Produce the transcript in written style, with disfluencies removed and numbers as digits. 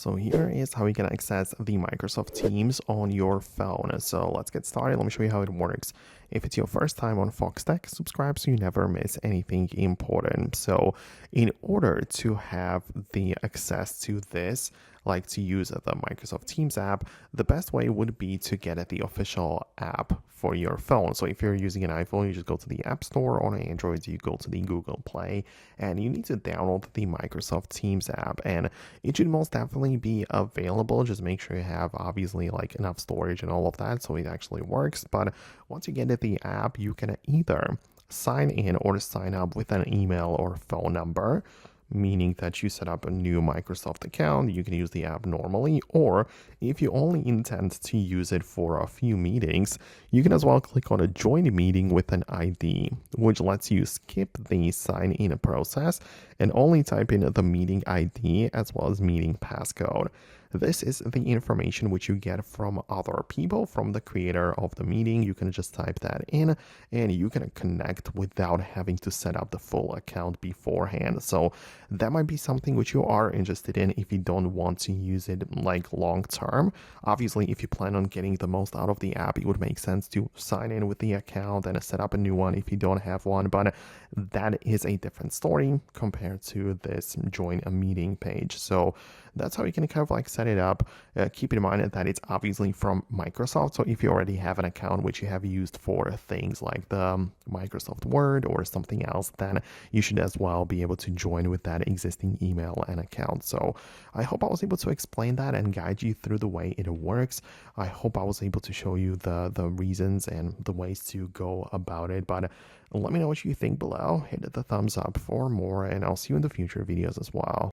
So here is how you can access the Microsoft Teams on your phone. So let's get started. Let me show you how it works. If it's your first time on Foxtecc, subscribe so you never miss anything important. So in order to have the access to this, like to use the Microsoft Teams app, the best way would be to get the official app for your phone. So if you're using an iPhone, you just go to the App Store. On Android, you go to the Google Play, and you need to download the Microsoft Teams app, and it should most definitely be available. Just make sure you have obviously like enough storage and all of that so it actually works. But once you get the app, you can either sign in or sign up with an email or phone number, meaning that you set up a new Microsoft account. You can use the app normally, or if you only intend to use it for a few meetings, you can as well click on a join meeting with an ID, which lets you skip the sign in process and only type in the meeting ID as well as meeting passcode. This is the information which you get from other people, from the creator of the meeting. You can just type that in and you can connect without having to set up the full account beforehand. So that might be something which you are interested in if you don't want to use it like long term. Obviously, if you plan on getting the most out of the app, it would make sense to sign in with the account and set up a new one if you don't have one. But that is a different story compared to this join a meeting page. So that's how you can kind of like set it up. Keep in mind that it's obviously from Microsoft. So if you already have an account which you have used for things like the Microsoft Word or something else, then you should as well be able to join with that existing email and account. So I hope I was able to explain that and guide you through the way it works. I hope I was able to show you the reasons and the ways to go about it. But let me know what you think below. Hit the thumbs up for more, and I'll see you in the future videos as well.